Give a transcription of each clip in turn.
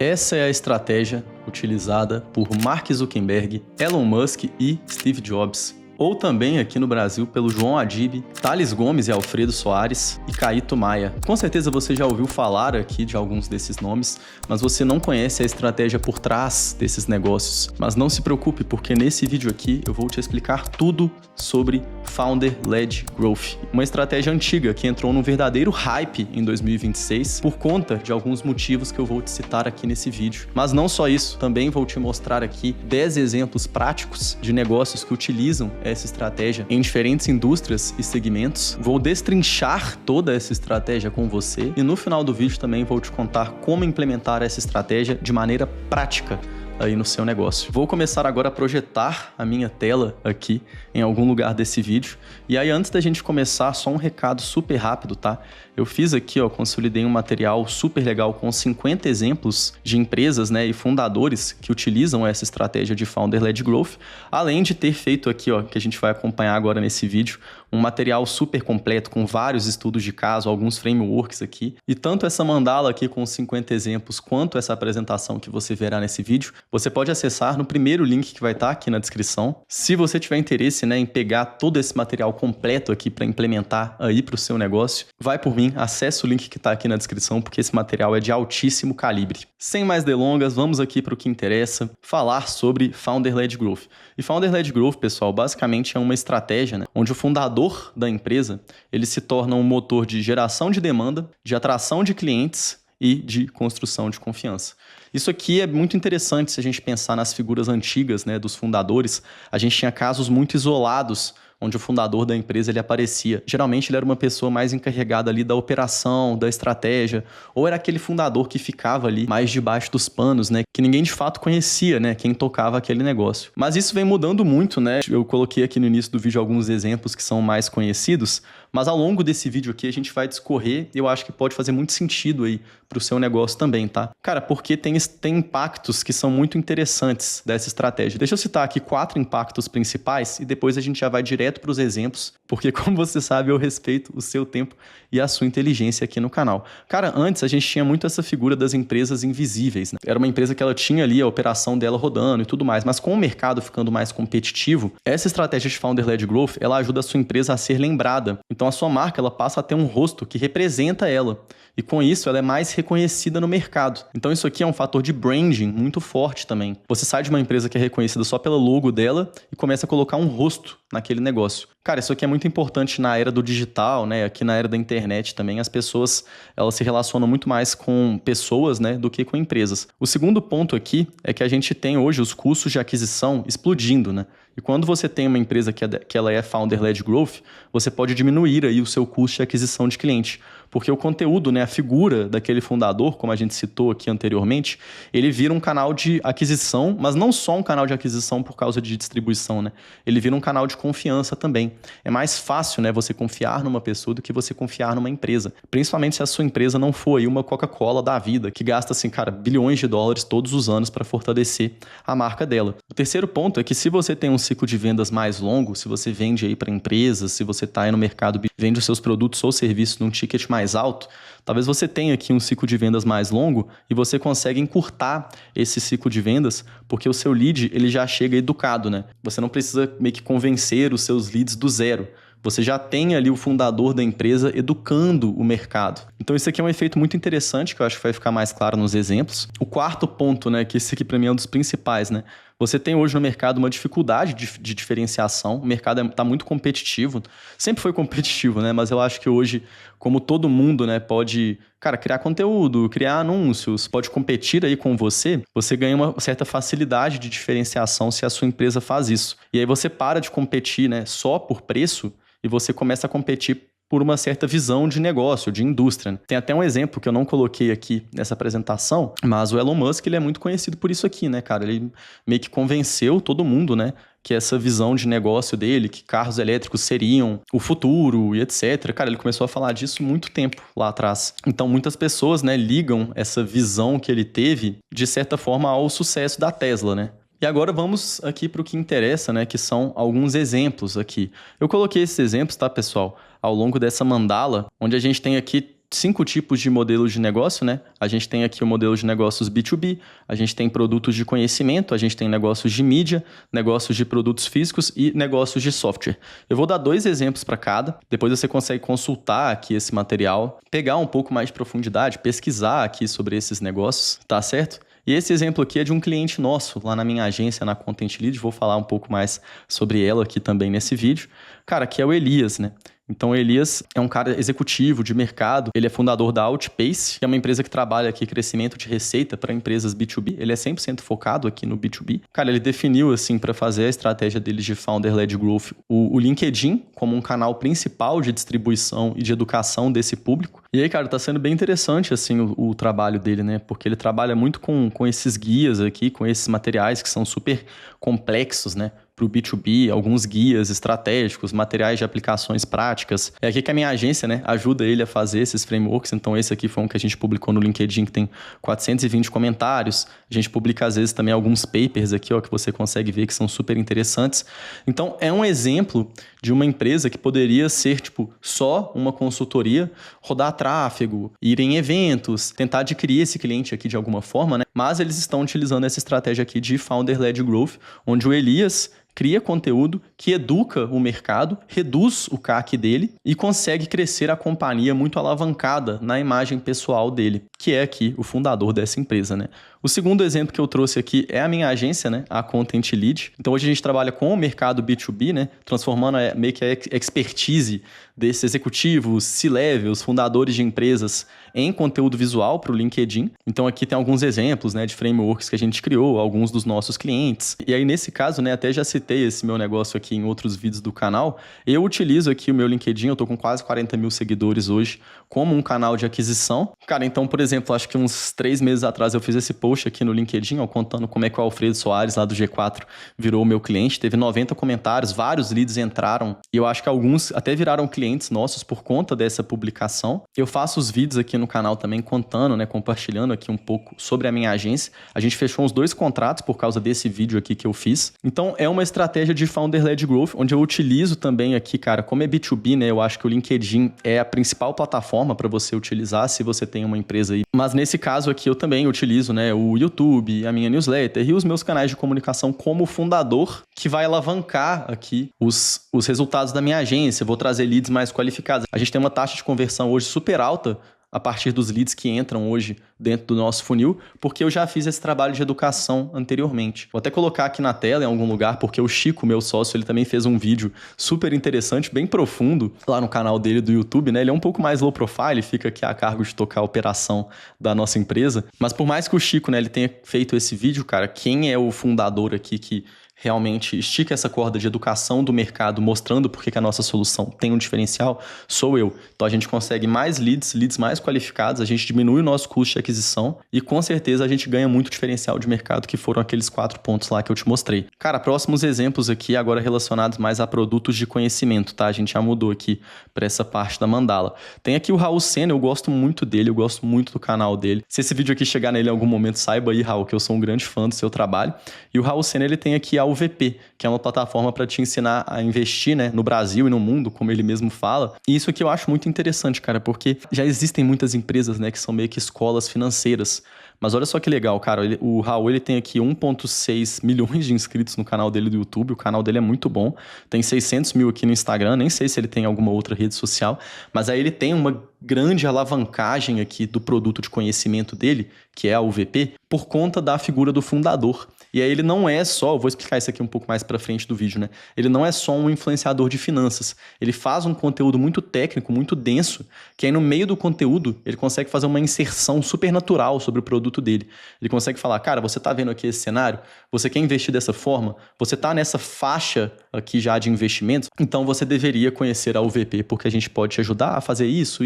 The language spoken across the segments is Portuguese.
Essa é a estratégia utilizada por Mark Zuckerberg, Elon Musk e Steve Jobs. Ou também aqui no Brasil pelo João Adib, Thales Gomes e Alfredo Soares e Caíto Maia. Com certeza você já ouviu falar aqui de alguns desses nomes, mas você não conhece a estratégia por trás desses negócios. Mas não se preocupe, porque nesse vídeo aqui eu vou te explicar tudo sobre Founder-Led Growth. Uma estratégia antiga que entrou num verdadeiro hype em 2026 por conta de alguns motivos que eu vou te citar aqui nesse vídeo. Mas não só isso, também vou te mostrar aqui 10 exemplos práticos de negócios que utilizam essa estratégia em diferentes indústrias e segmentos. Vou destrinchar toda essa estratégia com você e no final do vídeo também vou te contar como implementar essa estratégia de maneira prática aí no seu negócio. Vou começar agora a projetar a minha tela aqui em algum lugar desse vídeo. E aí, antes da gente começar, só um recado super rápido, tá? Eu fiz aqui, consolidei um material super legal com 50 exemplos de empresas, né, e fundadores que utilizam essa estratégia de Founder-Led Growth, além de ter feito aqui, que a gente vai acompanhar agora nesse vídeo, um material super completo com vários estudos de caso, alguns frameworks aqui. E tanto essa mandala aqui com 50 exemplos, quanto essa apresentação que você verá nesse vídeo, você pode acessar no primeiro link que vai estar aqui na descrição. Se você tiver interesse, né, em pegar todo esse material completo aqui para implementar aí para o seu negócio, vai por mim, acesse o link que está aqui na descrição, porque esse material é de altíssimo calibre. Sem mais delongas, vamos aqui para o que interessa, falar sobre Founder-Led Growth. E Founder-Led Growth, pessoal, basicamente é uma estratégia, né, onde o fundador da empresa, ele se torna um motor de geração de demanda, de atração de clientes e de construção de confiança. Isso aqui é muito interessante se a gente pensar nas figuras antigas, né, dos fundadores. A gente tinha casos muito isolados onde o fundador da empresa ele aparecia. Geralmente ele era uma pessoa mais encarregada ali da operação, da estratégia, ou era aquele fundador que ficava ali mais debaixo dos panos, né, que ninguém de fato conhecia, né, quem tocava aquele negócio. Mas isso vem mudando muito, né? Eu coloquei aqui no início do vídeo alguns exemplos que são mais conhecidos, mas ao longo desse vídeo aqui a gente vai discorrer e eu acho que pode fazer muito sentido aí pro seu negócio também, tá? Cara, porque tem impactos que são muito interessantes dessa estratégia. Deixa eu citar aqui 4 impactos principais e depois a gente já vai direto para os exemplos, porque como você sabe, eu respeito o seu tempo e a sua inteligência aqui no canal. Cara, antes a gente tinha muito essa figura das empresas invisíveis, né? Era uma empresa que ela tinha ali a operação dela rodando e tudo mais, mas com o mercado ficando mais competitivo, essa estratégia de Founder-Led Growth, ela ajuda a sua empresa a ser lembrada. Então a sua marca, ela passa a ter um rosto que representa ela. E com isso, ela é mais reconhecida no mercado. Então isso aqui é um fator de branding muito forte também. Você sai de uma empresa que é reconhecida só pelo logo dela e começa a colocar um rosto naquele negócio. Cara, isso aqui é muito importante na era do digital, né? Aqui na era da internet também, as pessoas, elas se relacionam muito mais com pessoas, né, do que com empresas. O segundo ponto aqui é que a gente tem hoje os custos de aquisição explodindo, né? E quando você tem uma empresa que ela é Founder-Led Growth, você pode diminuir aí o seu custo de aquisição de cliente. Porque o conteúdo, né, a figura daquele fundador, como a gente citou aqui anteriormente, ele vira um canal de aquisição, mas não só um canal de aquisição por causa de distribuição, né? Ele vira um canal de confiança também. É mais fácil, né, você confiar numa pessoa do que você confiar numa empresa. Principalmente se a sua empresa não for aí uma Coca-Cola da vida, que gasta, assim, cara, bilhões de dólares todos os anos para fortalecer a marca dela. O terceiro ponto é que se você tem um ciclo de vendas mais longo, se você vende aí para empresas, se você está aí no mercado, vende os seus produtos ou serviços num ticket mais alto, talvez você tenha aqui um ciclo de vendas mais longo e você consegue encurtar esse ciclo de vendas porque o seu lead ele já chega educado, né? Você não precisa meio que convencer os seus leads do zero. Você já tem ali o fundador da empresa educando o mercado. Então isso aqui é um efeito muito interessante que eu acho que vai ficar mais claro nos exemplos. O quarto ponto, né, que esse aqui para mim é um dos principais, né? Você tem hoje no mercado uma dificuldade de diferenciação, o mercado está muito competitivo, sempre foi competitivo, né? Mas eu acho que hoje, como todo mundo, né, pode, cara, criar conteúdo, criar anúncios, pode competir aí com você ganha uma certa facilidade de diferenciação se a sua empresa faz isso. E aí você para de competir, né, só por preço e você começa a competir por uma certa visão de negócio, de indústria, né? Tem até um exemplo que eu não coloquei aqui nessa apresentação, mas o Elon Musk ele é muito conhecido por isso aqui, né, cara? Ele meio que convenceu todo mundo, né, que essa visão de negócio dele, que carros elétricos seriam o futuro e etc. Cara, ele começou a falar disso muito tempo lá atrás. Então, muitas pessoas, né, ligam essa visão que ele teve, de certa forma, ao sucesso da Tesla, né? E agora vamos aqui para o que interessa, né, que são alguns exemplos aqui. Eu coloquei esses exemplos, tá, pessoal, ao longo dessa mandala, onde a gente tem aqui 5 tipos de modelos de negócio, né? A gente tem aqui o modelo de negócios B2B, a gente tem produtos de conhecimento, a gente tem negócios de mídia, negócios de produtos físicos e negócios de software. Eu vou dar 2 exemplos para cada, depois você consegue consultar aqui esse material, pegar um pouco mais de profundidade, pesquisar aqui sobre esses negócios, tá certo? E esse exemplo aqui é de um cliente nosso, lá na minha agência, na Content Lead, vou falar um pouco mais sobre ela aqui também nesse vídeo. Cara, que é o Elias, né? Então, o Elias é um cara executivo de mercado, ele é fundador da Outpace, que é uma empresa que trabalha aqui crescimento de receita para empresas B2B, ele é 100% focado aqui no B2B. Cara, ele definiu, assim, para fazer a estratégia deles de Founder-Led Growth, o LinkedIn como um canal principal de distribuição e de educação desse público. E aí, cara, tá sendo bem interessante, assim, o trabalho dele, né? Porque ele trabalha muito com esses guias aqui, com esses materiais que são super complexos, né? Para o B2B, alguns guias estratégicos, materiais de aplicações práticas. É aqui que a minha agência, né, ajuda ele a fazer esses frameworks. Então, esse aqui foi um que a gente publicou no LinkedIn, que tem 420 comentários. A gente publica, às vezes, também alguns papers aqui, ó, que você consegue ver que são super interessantes. Então, é um exemplo de uma empresa que poderia ser, tipo, só uma consultoria, rodar tráfego, ir em eventos, tentar adquirir esse cliente aqui de alguma forma, né? Mas eles estão utilizando essa estratégia aqui de Founder-Led Growth, onde o Elias cria conteúdo que educa o mercado, reduz o CAC dele e consegue crescer a companhia muito alavancada na imagem pessoal dele, que é aqui o fundador dessa empresa, né? O segundo exemplo que eu trouxe aqui é a minha agência, né? A Content Lead. Então, hoje a gente trabalha com o mercado B2B, né? Transformando meio que a expertise desses executivos, C-levels, fundadores de empresas em conteúdo visual para o LinkedIn. Então, aqui tem alguns exemplos, né, de frameworks que a gente criou, alguns dos nossos clientes. E aí, nesse caso, né, até já citei esse meu negócio aqui em outros vídeos do canal. Eu utilizo aqui o meu LinkedIn, eu tô com quase 40 mil seguidores hoje, como um canal de aquisição. Cara, então, por exemplo, acho que uns 3 meses atrás eu fiz esse post aqui no LinkedIn, ó, contando como é que o Alfredo Soares, lá do G4, virou o meu cliente. Teve 90 comentários, vários leads entraram, e eu acho que alguns até viraram clientes nossos por conta dessa publicação. Eu faço os vídeos aqui no canal também contando, né, compartilhando aqui um pouco sobre a minha agência. A gente fechou uns 2 contratos por causa desse vídeo aqui que eu fiz. Então, é uma estratégia de Founder-Led Growth, onde eu utilizo também aqui, cara, como é B2B, né, eu acho que o LinkedIn é a principal plataforma para você utilizar se você tem uma empresa aí. Mas nesse caso aqui eu também utilizo, né, o YouTube, a minha newsletter e os meus canais de comunicação como fundador, que vai alavancar aqui os resultados da minha agência. Vou trazer leads mais qualificados. A gente tem uma taxa de conversão hoje super alta a partir dos leads que entram hoje dentro do nosso funil, porque eu já fiz esse trabalho de educação anteriormente. Vou até colocar aqui na tela em algum lugar, porque o Chico, meu sócio, ele também fez um vídeo super interessante, bem profundo, lá no canal dele do YouTube, né? Ele é um pouco mais low profile, fica aqui a cargo de tocar a operação da nossa empresa, mas por mais que o Chico, né, ele tenha feito esse vídeo, cara, quem é o fundador aqui que realmente estica essa corda de educação do mercado, mostrando por que a nossa solução tem um diferencial, sou eu. Então a gente consegue mais leads mais qualificados, a gente diminui o nosso custo de aquisição e com certeza a gente ganha muito diferencial de mercado, que foram aqueles 4 pontos lá que eu te mostrei. Cara, próximos exemplos aqui agora relacionados mais a produtos de conhecimento, tá? A gente já mudou aqui para essa parte da mandala. Tem aqui o Raul Sena, eu gosto muito dele, eu gosto muito do canal dele. Se esse vídeo aqui chegar nele em algum momento, saiba aí, Raul, que eu sou um grande fã do seu trabalho. E o Raul Sena, ele tem aqui a UVP, que é uma plataforma para te ensinar a investir, né, no Brasil e no mundo, como ele mesmo fala. E isso aqui eu acho muito interessante, cara, porque já existem muitas empresas, né, que são meio que escolas financeiras. Mas olha só que legal, cara, o Raul, ele tem aqui 1,6 milhões de inscritos no canal dele do YouTube, o canal dele é muito bom, tem 600 mil aqui no Instagram, nem sei se ele tem alguma outra rede social, mas aí ele tem uma grande alavancagem aqui do produto de conhecimento dele, que é a UVP, por conta da figura do fundador. E aí ele não é só, eu vou explicar isso aqui um pouco mais pra frente do vídeo, né? Ele não é só um influenciador de finanças. Ele faz um conteúdo muito técnico, muito denso, que aí no meio do conteúdo ele consegue fazer uma inserção super natural sobre o produto dele. Ele consegue falar, cara, você tá vendo aqui esse cenário? Você quer investir dessa forma? Você tá nessa faixa aqui já de investimentos? Então você deveria conhecer a UVP, porque a gente pode te ajudar a fazer isso.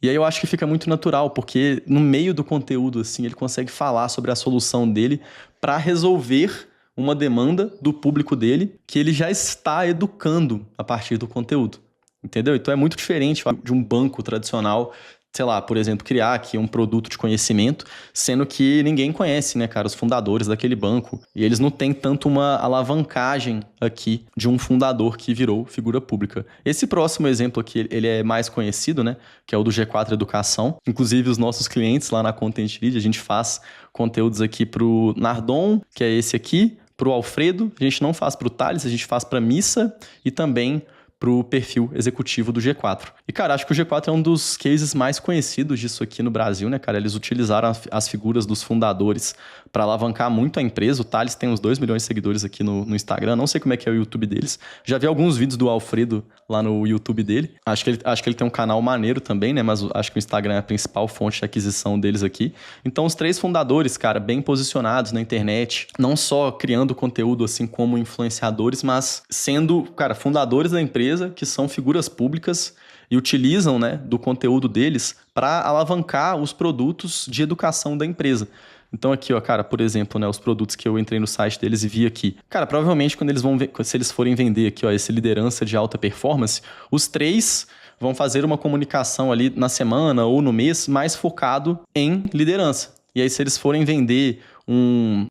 E aí eu acho que fica muito natural, porque no meio do conteúdo, assim, ele consegue falar sobre a solução dele para resolver uma demanda do público dele que ele já está educando a partir do conteúdo, entendeu? Então é muito diferente de um banco tradicional sei lá, por exemplo, criar aqui um produto de conhecimento, sendo que ninguém conhece, né, cara, os fundadores daquele banco. E eles não têm tanto uma alavancagem aqui de um fundador que virou figura pública. Esse próximo exemplo aqui, ele é mais conhecido, né, que é o do G4 Educação. Inclusive, os nossos clientes lá na Content Lead, a gente faz conteúdos aqui pro Nardon, que é esse aqui, pro Alfredo, a gente não faz pro Thales, a gente faz pra Missa e também pro perfil executivo do G4. E, cara, acho que o G4 é um dos cases mais conhecidos disso aqui no Brasil, né, cara? Eles utilizaram as figuras dos fundadores para alavancar muito a empresa. O Thales tem uns 2 milhões de seguidores aqui no Instagram. Não sei como é que é o YouTube deles. Já vi alguns vídeos do Alfredo lá no YouTube dele. Acho que ele tem um canal maneiro também, né? Mas acho que o Instagram é a principal fonte de aquisição deles aqui. Então, os 3 fundadores, cara, bem posicionados na internet. Não só criando conteúdo, assim, como influenciadores, mas sendo, cara, fundadores da empresa, que são figuras públicas e utilizam, né, do conteúdo deles para alavancar os produtos de educação da empresa. Então aqui, ó, cara, por exemplo, né, os produtos que eu entrei no site deles e vi aqui. Cara, provavelmente quando eles se eles forem vender aqui, ó, esse liderança de alta performance, os 3 vão fazer uma comunicação ali na semana ou no mês mais focado em liderança. E aí, se eles forem vender um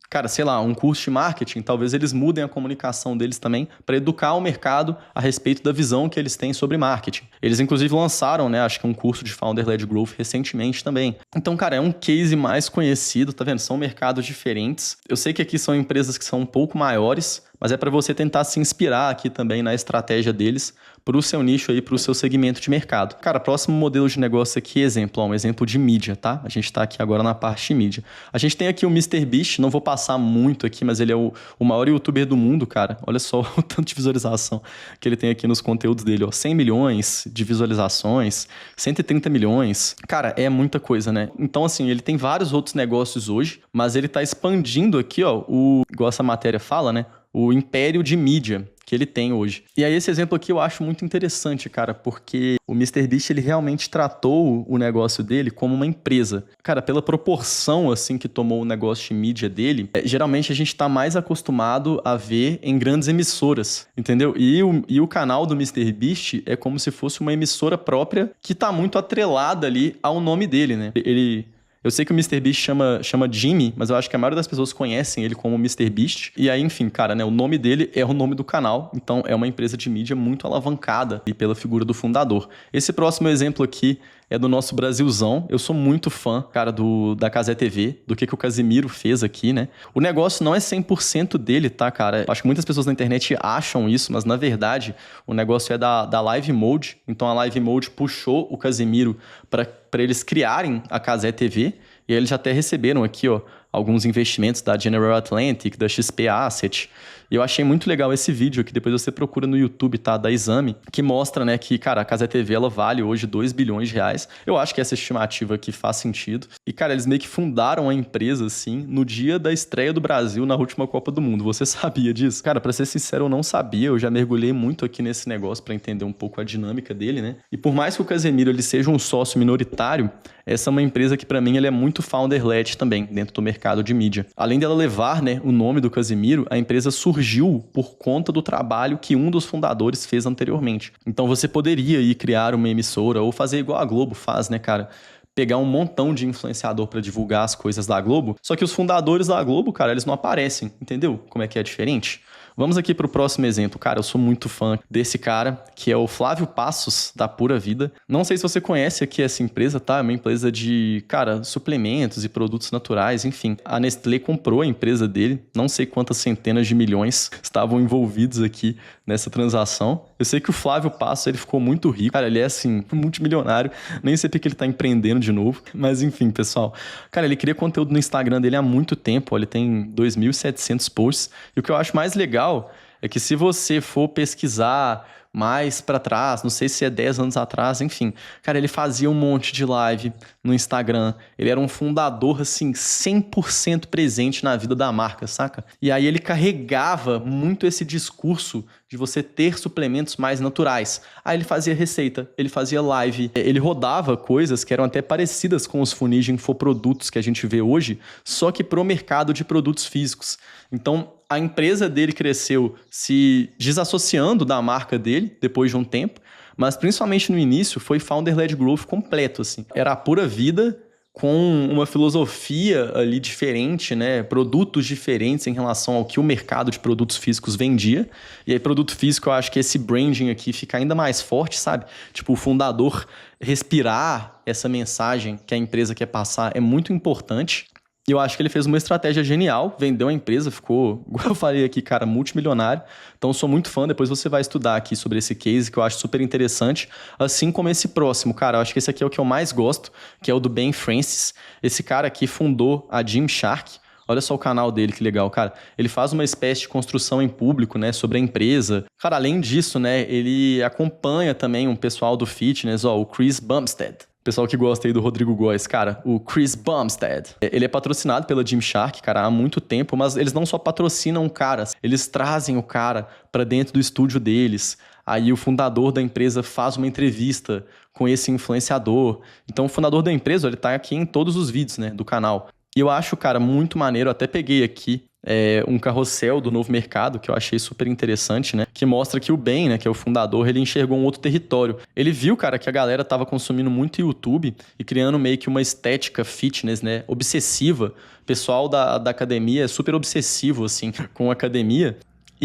curso de marketing, talvez eles mudem a comunicação deles também para educar o mercado a respeito da visão que eles têm sobre marketing. Eles, inclusive, lançaram, né, acho que um curso de Founder-Led Growth recentemente também. Então, cara, é um case mais conhecido, tá vendo? São mercados diferentes. Eu sei que aqui são empresas que são um pouco maiores, mas é para você tentar se inspirar aqui também na estratégia deles para o seu nicho aí, para o seu segmento de mercado. Cara, próximo modelo de negócio aqui, um exemplo de mídia, tá? A gente está aqui agora na parte de mídia. A gente tem aqui o MrBeast, não vou passar muito aqui, mas ele é o maior youtuber do mundo, cara. Olha só o tanto de visualização que ele tem aqui nos conteúdos dele, ó. 100 milhões de visualizações, 130 milhões. Cara, é muita coisa, né? Então, assim, ele tem vários outros negócios hoje, mas ele tá expandindo aqui, ó, igual essa matéria fala, né? O império de mídia que ele tem hoje. E aí esse exemplo aqui eu acho muito interessante, cara, porque o MrBeast, ele realmente tratou o negócio dele como uma empresa. Cara, pela proporção, assim, que tomou o negócio de mídia dele, geralmente a gente tá mais acostumado a ver em grandes emissoras, entendeu? E o canal do MrBeast é como se fosse uma emissora própria que tá muito atrelada ali ao nome dele, né? Eu sei que o MrBeast chama Jimmy, mas eu acho que a maioria das pessoas conhecem ele como MrBeast. E aí, enfim, cara, né? O nome dele é o nome do canal. Então, é uma empresa de mídia muito alavancada e pela figura do fundador. Esse próximo exemplo aqui é do nosso Brasilzão. Eu sou muito fã, cara, da Cazé TV, do que o Casimiro fez aqui, né? O negócio não é 100% dele, tá, cara? Acho que muitas pessoas na internet acham isso, mas na verdade o negócio é da Live Mode. Então a Live Mode puxou o Casimiro para eles criarem a Cazé TV. E aí eles já até receberam aqui, ó, alguns investimentos da General Atlantic, da XP Asset. E eu achei muito legal esse vídeo que depois você procura no YouTube, tá? Da Exame, que mostra, né, que, cara, a Cazé TV, ela vale hoje 2 bilhões de reais. Eu acho que essa estimativa aqui faz sentido. E, cara, eles meio que fundaram a empresa, assim, no dia da estreia do Brasil na última Copa do Mundo. Você sabia disso? Cara, pra ser sincero, eu não sabia. Eu já mergulhei muito aqui nesse negócio pra entender um pouco a dinâmica dele, né? E por mais que o Casemiro, ele seja um sócio minoritário, essa é uma empresa que, pra mim, ela é muito founder-led também, dentro do mercado de mídia. Além dela levar, né, o nome do Casimiro, a empresa surgiu por conta do trabalho que um dos fundadores fez anteriormente. Então você poderia ir criar uma emissora ou fazer igual a Globo faz, né, cara? Pegar um montão de influenciador para divulgar as coisas da Globo, só que os fundadores da Globo, cara, eles não aparecem, entendeu? Como é que é diferente? Vamos aqui pro próximo exemplo. Cara, eu sou muito fã desse cara, que é o Flávio Passos, da Pura Vida. Não sei se você conhece aqui essa empresa, tá? É uma empresa de, cara, suplementos e produtos naturais, enfim. A Nestlé comprou a empresa dele. Não sei quantas centenas de milhões estavam envolvidos aqui nessa transação. Eu sei que o Flávio Passos, ele ficou muito rico. Cara, ele é, assim, multimilionário. Nem sei porque ele tá empreendendo de novo. Mas, enfim, pessoal. Cara, ele cria conteúdo no Instagram dele há muito tempo. Ele tem 2.700 posts. E o que eu acho mais legal é que se você for pesquisar mais para trás, não sei se é 10 anos atrás, enfim. Cara, ele fazia um monte de live no Instagram. Ele era um fundador, assim, 100% presente na vida da marca, saca? E aí ele carregava muito esse discurso de você ter suplementos mais naturais. Aí ele fazia receita, ele fazia live, ele rodava coisas que eram até parecidas com os funis de infoprodutos que a gente vê hoje, só que pro mercado de produtos físicos. Então, a empresa dele cresceu se desassociando da marca dele depois de um tempo, mas principalmente no início foi founder-led growth completo, assim. Era a pura vida com uma filosofia ali diferente, né? Produtos diferentes em relação ao que o mercado de produtos físicos vendia. E aí, produto físico, eu acho que esse branding aqui fica ainda mais forte, sabe? Tipo, o fundador respirar essa mensagem que a empresa quer passar é muito importante. E eu acho que ele fez uma estratégia genial, vendeu a empresa, ficou, igual eu falei aqui, cara, multimilionário. Então, sou muito fã. Depois você vai estudar aqui sobre esse case, que eu acho super interessante. Assim como esse próximo, cara. Eu acho que esse aqui é o que eu mais gosto, que é o do Ben Francis. Esse cara aqui fundou a Gymshark. Olha só o canal dele, que legal, cara. Ele faz uma espécie de construção em público, né, sobre a empresa. Cara, além disso, né, ele acompanha também um pessoal do fitness, ó, o Chris Bumstead. Pessoal que gosta aí do Rodrigo Góes, cara, o Chris Bumstead. Ele é patrocinado pela Gymshark, cara, há muito tempo, mas eles não só patrocinam o cara, eles trazem o cara pra dentro do estúdio deles. Aí o fundador da empresa faz uma entrevista com esse influenciador. Então o fundador da empresa, ele tá aqui em todos os vídeos, né, do canal. E eu acho, cara, muito maneiro, até peguei aqui um carrossel do Novo Mercado, que eu achei super interessante, né? Que mostra que o Ben, né, que é o fundador, ele enxergou um outro território. Ele viu, cara, que a galera tava consumindo muito YouTube e criando meio que uma estética fitness, né, obsessiva. O pessoal da academia é super obsessivo, assim, com a academia.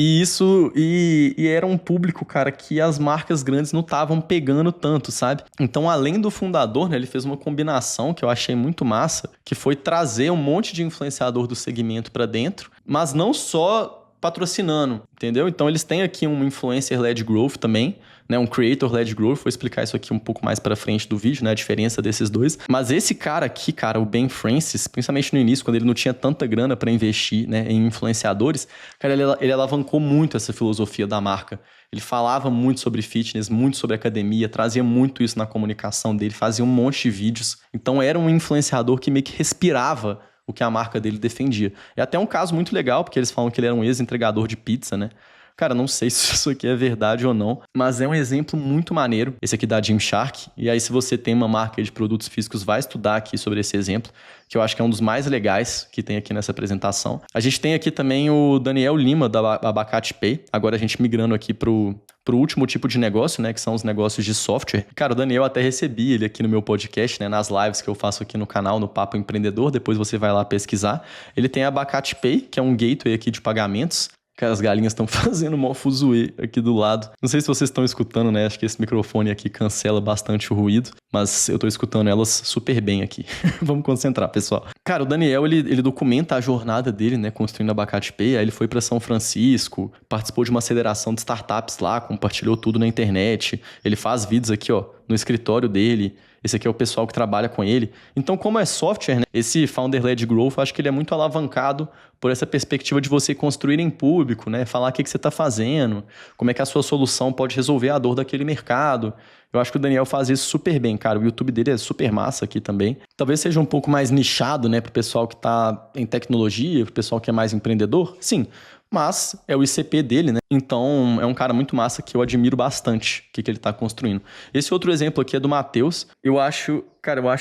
E era um público, cara, que as marcas grandes não estavam pegando tanto, sabe? Então, além do fundador, né, ele fez uma combinação que eu achei muito massa, que foi trazer um monte de influenciador do segmento pra dentro, mas não só patrocinando, entendeu? Então, eles têm aqui um influencer-led growth também, né, um creator-led growth. Vou explicar isso aqui um pouco mais pra frente do vídeo, né, a diferença desses dois. Mas esse cara aqui, cara, o Ben Francis, principalmente no início, quando ele não tinha tanta grana pra investir, né, em influenciadores, cara, ele alavancou muito essa filosofia da marca. Ele falava muito sobre fitness, muito sobre academia, trazia muito isso na comunicação dele, fazia um monte de vídeos. Então, era um influenciador que meio que respirava o que a marca dele defendia. É até um caso muito legal, porque eles falam que ele era um ex-entregador de pizza, né? Cara, não sei se isso aqui é verdade ou não, mas é um exemplo muito maneiro, esse aqui da Gymshark. E aí, se você tem uma marca de produtos físicos, vai estudar aqui sobre esse exemplo, que eu acho que é um dos mais legais que tem aqui nessa apresentação. A gente tem aqui também o Daniel Lima, da Abacate Pay. Agora a gente migrando aqui pro último tipo de negócio, né, que são os negócios de software. Cara, o Daniel, até recebi ele aqui no meu podcast, né, nas lives que eu faço aqui no canal, no Papo Empreendedor. Depois você vai lá pesquisar. Ele tem a Abacate Pay, que é um gateway aqui de pagamentos. Cara, as galinhas estão fazendo mó fuzuê aqui do lado. Não sei se vocês estão escutando, né? Acho que esse microfone aqui cancela bastante o ruído, mas eu tô escutando elas super bem aqui. Vamos concentrar, pessoal. Cara, o Daniel, ele documenta a jornada dele, né? Construindo a Abacate Pay. Aí ele foi para São Francisco, participou de uma aceleração de startups lá, compartilhou tudo na internet. Ele faz vídeos aqui, ó, no escritório dele. Esse aqui é o pessoal que trabalha com ele. Então, como é software, né, esse founder-led growth, eu acho que ele é muito alavancado por essa perspectiva de você construir em público, né? Falar o que você está fazendo, como é que a sua solução pode resolver a dor daquele mercado. Eu acho que o Daniel faz isso super bem, cara. O YouTube dele é super massa aqui também. Talvez seja um pouco mais nichado, né, pro pessoal que tá em tecnologia, pro pessoal que é mais empreendedor. Sim, mas é o ICP dele, né? Então, é um cara muito massa que eu admiro bastante o que ele tá construindo. Esse outro exemplo aqui é do Matheus. Eu acho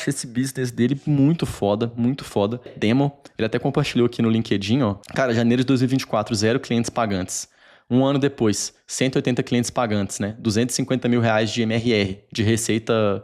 esse business dele muito foda, muito foda. Demo, ele até compartilhou aqui no LinkedIn, ó. Cara, janeiro de 2024, 0 clientes pagantes. Um ano depois, 180 clientes pagantes, né? 250 mil reais de MRR, de receita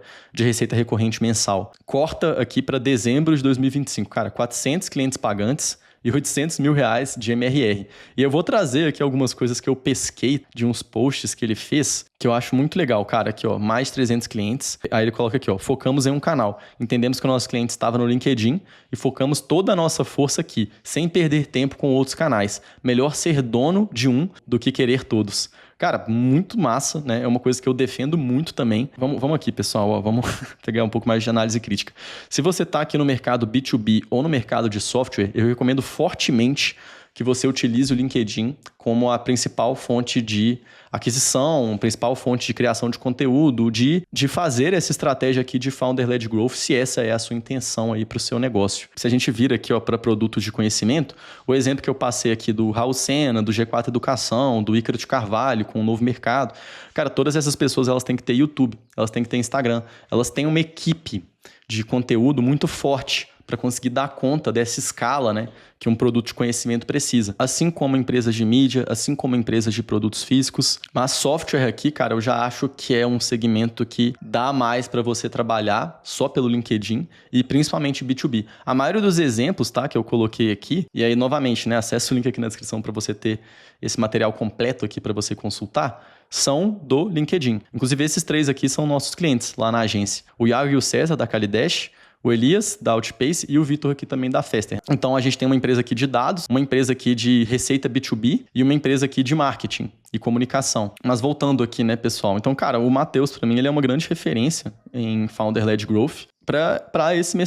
recorrente mensal. Corta aqui para dezembro de 2025, cara, 400 clientes pagantes e 800 mil reais de MRR. E eu vou trazer aqui algumas coisas que eu pesquei de uns posts que ele fez, que eu acho muito legal, cara. Aqui, ó, mais 300 clientes. Aí ele coloca aqui, ó, focamos em um canal. Entendemos que o nosso cliente estava no LinkedIn e focamos toda a nossa força aqui, sem perder tempo com outros canais. Melhor ser dono de um do que querer todos. Cara, muito massa, né? É uma coisa que eu defendo muito também. Vamos aqui, pessoal, ó, vamos pegar um pouco mais de análise crítica. Se você está aqui no mercado B2B ou no mercado de software, eu recomendo fortemente que você utilize o LinkedIn como a principal fonte de aquisição, principal fonte de criação de conteúdo, de fazer essa estratégia aqui de founder-led growth, se essa é a sua intenção aí para o seu negócio. Se a gente vir aqui para produtos de conhecimento, o exemplo que eu passei aqui do Raul Sena, do G4 Educação, do Ícaro de Carvalho com o Novo Mercado, cara, todas essas pessoas elas têm que ter YouTube, elas têm que ter Instagram, elas têm uma equipe de conteúdo muito forte para conseguir dar conta dessa escala, né, que um produto de conhecimento precisa. Assim como empresas de mídia, assim como empresas de produtos físicos. Mas software aqui, cara, eu já acho que é um segmento que dá mais para você trabalhar só pelo LinkedIn e principalmente B2B. A maioria dos exemplos, tá, que eu coloquei aqui, e aí novamente, né, acesse o link aqui na descrição para você ter esse material completo aqui para você consultar, são do LinkedIn. Inclusive esses 3 aqui são nossos clientes lá na agência. O Iago e o César da Calidash, o Elias, da Outpace, e o Vitor aqui também da Fester. Então, a gente tem uma empresa aqui de dados, uma empresa aqui de receita B2B e uma empresa aqui de marketing e comunicação. Mas voltando aqui, né, pessoal? Então, cara, o Matheus, para mim, ele é uma grande referência em Founder-Led Growth para esse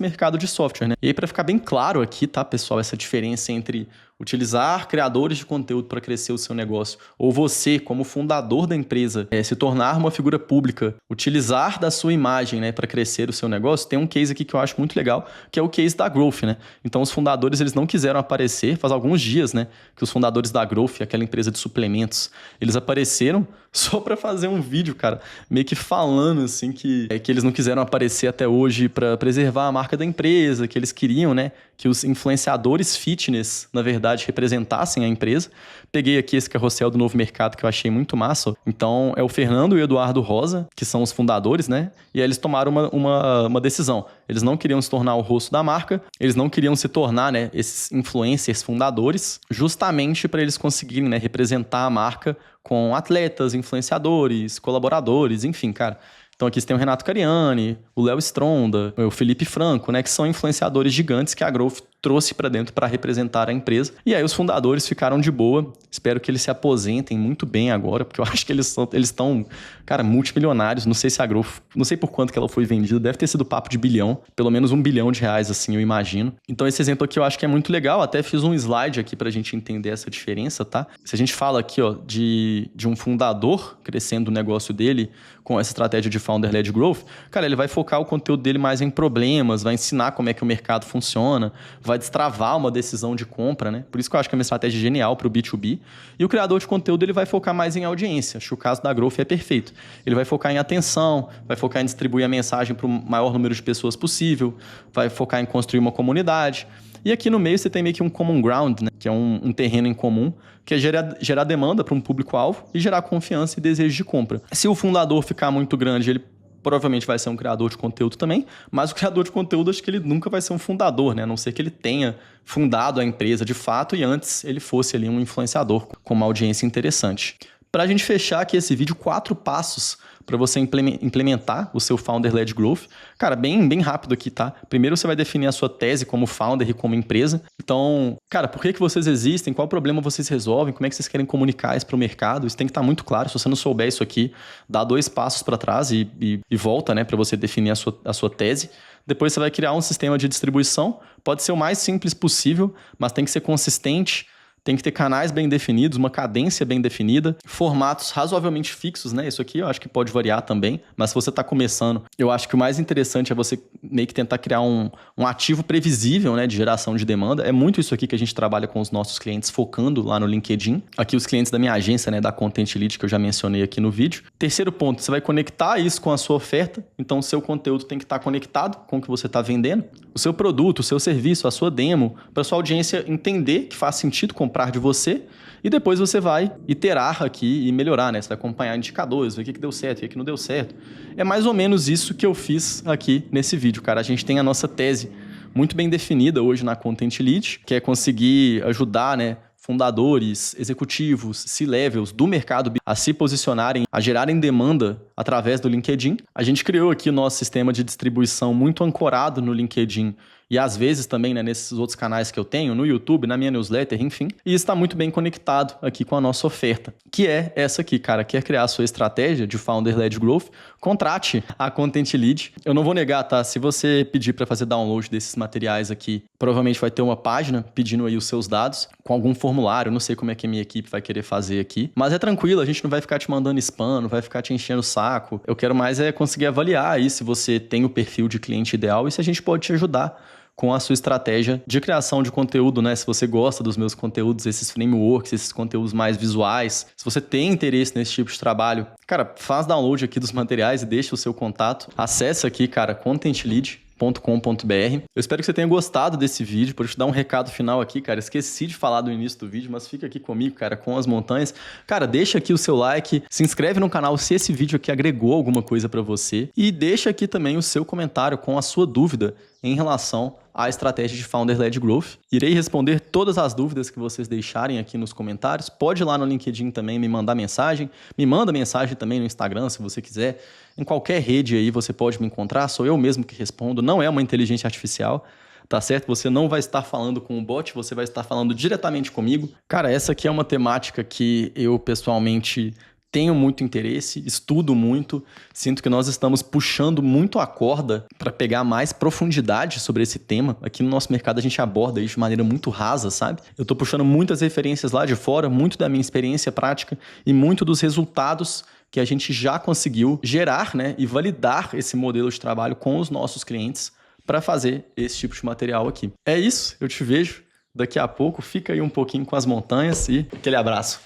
mercado de software, né? E aí, para ficar bem claro aqui, tá, pessoal, essa diferença entre utilizar criadores de conteúdo para crescer o seu negócio, ou você, como fundador da empresa, se tornar uma figura pública, utilizar da sua imagem, né, para crescer o seu negócio, tem um case aqui que eu acho muito legal, que é o case da Growth, né? Então, os fundadores, eles não quiseram aparecer, faz alguns dias, né, que os fundadores da Growth, aquela empresa de suplementos, eles apareceram só para fazer um vídeo, cara, meio que falando, assim, que eles não quiseram aparecer até hoje para preservar a marca da empresa, que eles queriam, né, que os influenciadores fitness, na verdade, representassem a empresa. Peguei aqui esse carrossel do Novo Mercado que eu achei muito massa. Então, é o Fernando e o Eduardo Rosa, que são os fundadores, né? E aí eles tomaram uma decisão. Eles não queriam se tornar o rosto da marca, eles não queriam se tornar, né, esses influencers fundadores, justamente para eles conseguirem, né, representar a marca com atletas, influenciadores, colaboradores, enfim, cara. Então aqui você tem o Renato Cariani, o Léo Stronda, o Felipe Franco, né, que são influenciadores gigantes que a Growth trouxe para dentro para representar a empresa. E aí os fundadores ficaram de boa. Espero que eles se aposentem muito bem agora, porque eu acho que eles estão, cara, multimilionários. Não sei se a Growth, não sei por quanto que ela foi vendida, deve ter sido papo de bilhão, pelo menos R$1 bilhão, assim, eu imagino. Então esse exemplo aqui eu acho que é muito legal. Até fiz um slide aqui pra gente entender essa diferença, tá? Se a gente fala aqui, ó, de um fundador crescendo o negócio dele com essa estratégia de Founder-Led Growth, cara, ele vai focar o conteúdo dele mais em problemas, vai ensinar como é que o mercado funciona, vai destravar uma decisão de compra, né? Por isso que eu acho que é uma estratégia genial para o B2B. E o criador de conteúdo, ele vai focar mais em audiência. Acho que o caso da Growth é perfeito. Ele vai focar em atenção, vai focar em distribuir a mensagem para o maior número de pessoas possível, vai focar em construir uma comunidade. E aqui no meio você tem meio que um common ground, né? Que é um terreno em comum, que é gerar demanda para um público-alvo e gerar confiança e desejo de compra. Se o fundador ficar muito grande, ele provavelmente vai ser um criador de conteúdo também, mas o criador de conteúdo acho que ele nunca vai ser um fundador, né? A não ser que ele tenha fundado a empresa de fato e antes ele fosse ali um influenciador com uma audiência interessante. Para a gente fechar aqui esse vídeo, 4 passos para você implementar o seu Founder-Led Growth. Cara, bem rápido aqui, tá? Primeiro você vai definir a sua tese como founder e como empresa. Então, cara, por que vocês existem? Qual problema vocês resolvem? Como é que vocês querem comunicar isso para o mercado? Isso tem que estar muito claro. Se você não souber isso aqui, dá 2 passos para trás e volta, né, para você definir a sua tese. Depois você vai criar um sistema de distribuição. Pode ser o mais simples possível, mas tem que ser consistente. Tem que ter canais bem definidos, uma cadência bem definida, formatos razoavelmente fixos, né? Isso aqui eu acho que pode variar também, mas se você está começando, eu acho que o mais interessante é você meio que tentar criar um ativo previsível, né, de geração de demanda. É muito isso aqui que a gente trabalha com os nossos clientes, focando lá no LinkedIn. Aqui os clientes da minha agência, né, da Content Lead, que eu já mencionei aqui no vídeo. Terceiro ponto, você vai conectar isso com a sua oferta. Então, o seu conteúdo tem que estar conectado com o que você está vendendo. O seu produto, o seu serviço, a sua demo, para sua audiência entender que faz sentido comprar de você, e depois você vai iterar aqui e melhorar, né? Você vai acompanhar indicadores, ver o que deu certo, o que não deu certo. É mais ou menos isso que eu fiz aqui nesse vídeo, cara. A gente tem a nossa tese muito bem definida hoje na Content Lead, que é conseguir ajudar, né, fundadores, executivos, C-levels do mercado a se posicionarem, a gerarem demanda através do LinkedIn. A gente criou aqui o nosso sistema de distribuição muito ancorado no LinkedIn e às vezes também, né, nesses outros canais que eu tenho, no YouTube, na minha newsletter, enfim. E está muito bem conectado aqui com a nossa oferta, que é essa aqui, cara. Quer criar a sua estratégia de Founder-Led Growth? Contrate a Content Lead. Eu não vou negar, tá? Se você pedir para fazer download desses materiais aqui, provavelmente vai ter uma página pedindo aí os seus dados com algum formulário. Eu não sei como é que a minha equipe vai querer fazer aqui. Mas é tranquilo, a gente não vai ficar te mandando spam, não vai ficar te enchendo o saco. Eu quero mais é conseguir avaliar aí se você tem o perfil de cliente ideal e se a gente pode te ajudar com a sua estratégia de criação de conteúdo, né? Se você gosta dos meus conteúdos, esses frameworks, esses conteúdos mais visuais, se você tem interesse nesse tipo de trabalho, cara, faz download aqui dos materiais e deixa o seu contato. Acesse aqui, cara, Content Lead, Eu espero que você tenha gostado desse vídeo. Por te dar um recado final aqui, cara, esqueci de falar do início do vídeo, mas fica aqui comigo, cara, com as montanhas. Cara, deixa aqui o seu like, se inscreve no canal se esse vídeo aqui agregou alguma coisa pra você e deixa aqui também o seu comentário com a sua dúvida em relação à estratégia de Founder-Led Growth. Irei responder todas as dúvidas que vocês deixarem aqui nos comentários. Pode ir lá no LinkedIn também me mandar mensagem. Me manda mensagem também no Instagram, se você quiser. Em qualquer rede aí você pode me encontrar. Sou eu mesmo que respondo. Não é uma inteligência artificial, tá certo? Você não vai estar falando com o bot, você vai estar falando diretamente comigo. Cara, essa aqui é uma temática que eu pessoalmente tenho muito interesse, estudo muito, sinto que nós estamos puxando muito a corda para pegar mais profundidade sobre esse tema. Aqui no nosso mercado a gente aborda isso de maneira muito rasa, sabe? Eu tô puxando muitas referências lá de fora, muito da minha experiência prática e muito dos resultados que a gente já conseguiu gerar, né, e validar esse modelo de trabalho com os nossos clientes para fazer esse tipo de material aqui. É isso, eu te vejo daqui a pouco. Fica aí um pouquinho com as montanhas e aquele abraço.